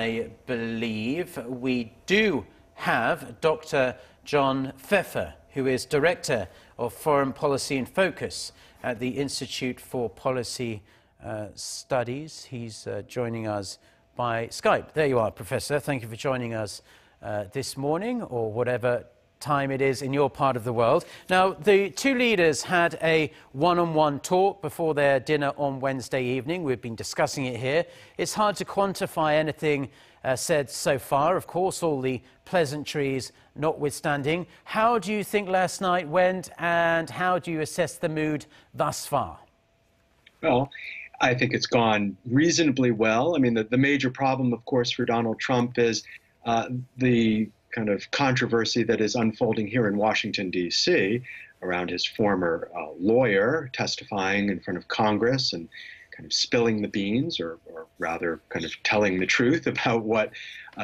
I believe we do have Dr. John Feffer, who is Director of Foreign Policy in Focus at the Institute for Policy Studies. He's joining us by Skype. There you are, Professor. Thank you for joining us this morning, or whatever time it is in your part of the world. Now, the two leaders had a one-on-one talk before their dinner on Wednesday evening. We've been discussing it here. It's hard to quantify anything said so far, of course, all the pleasantries notwithstanding. How do you think last night went, and how do you assess the mood thus far? Well, I think it's gone reasonably well. I mean, the major problem, of course, for Donald Trump is the kind of controversy that is unfolding here in Washington, D.C. around his former lawyer testifying in front of Congress and kind of spilling the beans, or rather kind of telling the truth about what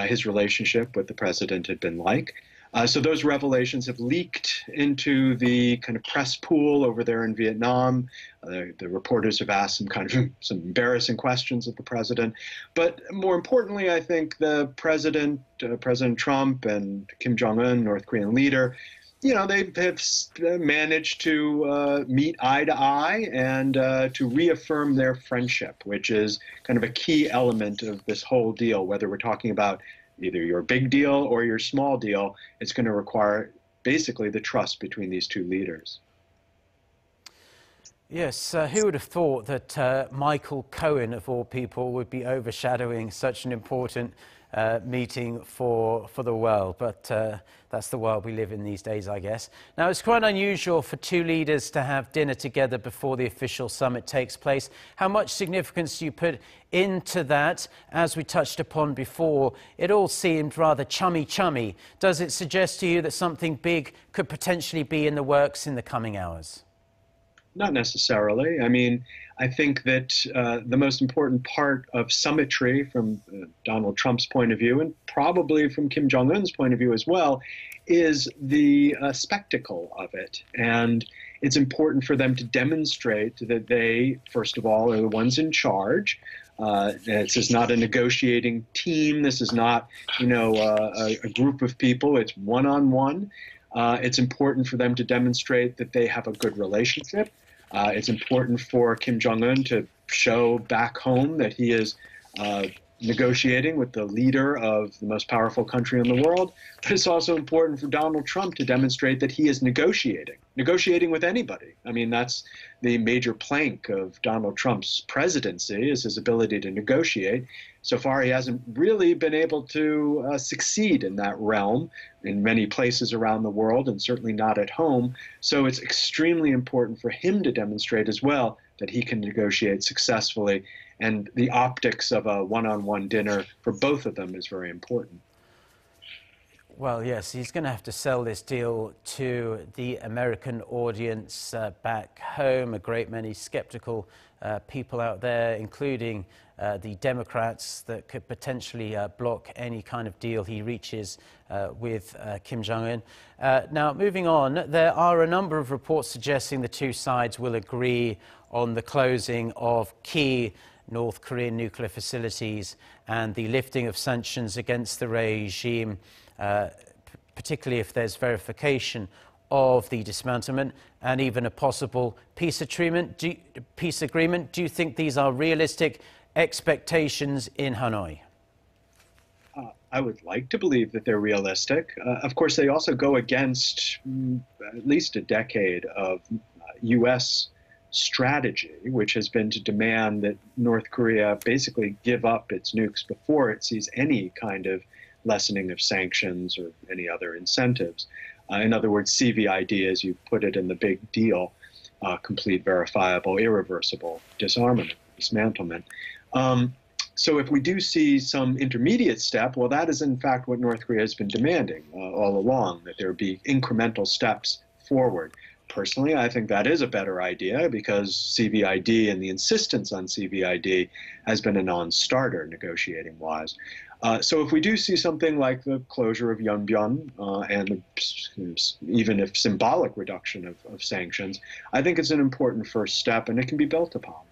his relationship with the president had been like. So those revelations have leaked into the kind of press pool over there in Vietnam. The reporters have asked some embarrassing questions of the president. But more importantly, I think the president, President Trump and Kim Jong-un, North Korean leader, you know, they have managed to meet eye to eye and to reaffirm their friendship, which is kind of a key element of this whole deal, whether we're talking about either your big deal or your small deal. It's going to require basically the trust between these two leaders. Yes, who would have thought that Michael Cohen, of all people, would be overshadowing such an important meeting for the world, but that's the world we live in these days, I guess. Now, it's quite unusual for two leaders to have dinner together before the official summit takes place. How much significance do you put into that? As we touched upon before, it all seemed rather chummy. Does it suggest to you that something big could potentially be in the works in the coming hours? Not necessarily. I mean, I think that the most important part of summitry from Donald Trump's point of view, and probably from Kim Jong-un's point of view as well, is the spectacle of it. And it's important for them to demonstrate that they, first of all, are the ones in charge. This is not a negotiating team. This is not, you know, a group of people. It's one-on-one. It's important for them to demonstrate that they have a good relationship. It's important for Kim Jong-un to show back home that he is negotiating with the leader of the most powerful country in the world. But it's also important for Donald Trump to demonstrate that he is negotiating with anybody. I mean, that's the major plank of Donald Trump's presidency, is his ability to negotiate. So far, he hasn't really been able to succeed in that realm in many places around the world, and certainly not at home. So it's extremely important for him to demonstrate as well that he can negotiate successfully. And the optics of a one-on-one dinner for both of them is very important. Well, yes, he's going to have to sell this deal to the American audience back home. A great many skeptical people out there, including the Democrats, that could potentially block any kind of deal he reaches with Kim Jong-un. Now, moving on, there are a number of reports suggesting the two sides will agree on the closing of key North Korean nuclear facilities and the lifting of sanctions against the regime, particularly if there's verification of the dismantlement and even a possible peace agreement. Do you think these are realistic expectations in Hanoi? I would like to believe that they're realistic. Of course, they also go against at least a decade of U.S. strategy, which has been to demand that North Korea basically give up its nukes before it sees any kind of lessening of sanctions or any other incentives. In other words, CVID, as you put it in the big deal, complete, verifiable, irreversible dismantlement. So if we do see some intermediate step, well, that is in fact what North Korea has been demanding all along, that there be incremental steps forward. Personally, I think that is a better idea, because CVID and the insistence on CVID has been a non-starter negotiating-wise. So if we do see something like the closure of Yongbyon and even if symbolic reduction of sanctions, I think it's an important first step, and it can be built upon.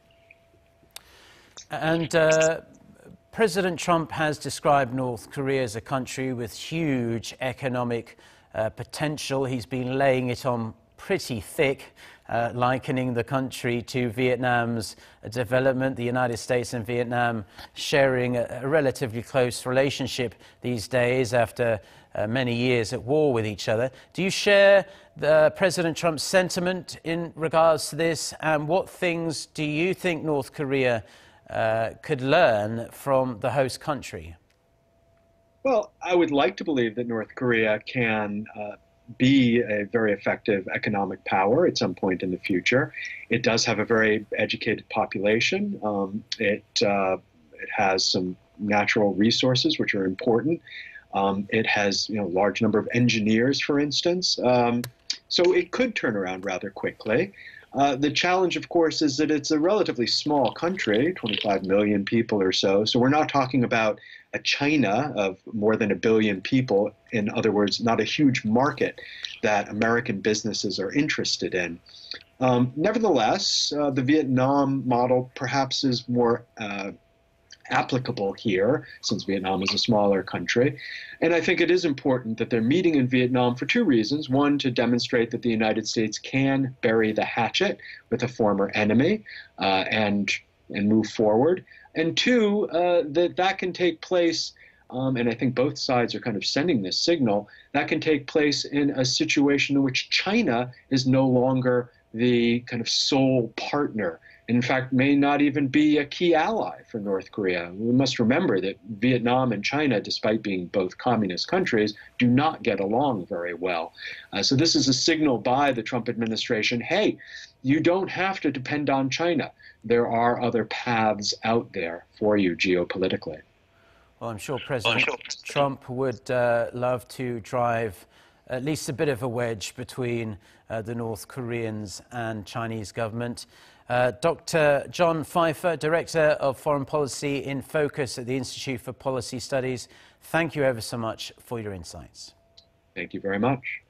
And President Trump has described North Korea as a country with huge economic potential. He's been laying it on pretty thick, likening the country to Vietnam's development. The United States and Vietnam sharing a relatively close relationship these days after many years at war with each other. Do you share President Trump's sentiment in regards to this? And what things do you think North Korea could learn from the host country? Well, I would like to believe that North Korea can be a very effective economic power at some point in the future. It does have a very educated population. It has some natural resources which are important. It has, a large number of engineers, for instance. So it could turn around rather quickly. The challenge, of course, is that it's a relatively small country, 25 million people or so. So we're not talking about a China of more than 1 billion people. In other words, not a huge market that American businesses are interested in. Nevertheless, the Vietnam model perhaps is more applicable here, since Vietnam is a smaller country. And I think it is important that they're meeting in Vietnam for two reasons. One, to demonstrate that the United States can bury the hatchet with a former enemy and move forward. And two, that can take place, and I think both sides are kind of sending this signal, that can take place in a situation in which China is no longer the kind of sole partner. In fact, may not even be a key ally for North Korea. We must remember that Vietnam and China, despite being both communist countries, do not get along very well. So this is a signal by the Trump administration, hey, you don't have to depend on China. There are other paths out there for you geopolitically. Well, I'm sure President Trump would love to drive at least a bit of a wedge between the North Koreans and Chinese government. Dr. John Feffer, Director of Foreign Policy in Focus at the Institute for Policy Studies, thank you ever so much for your insights. Thank you very much.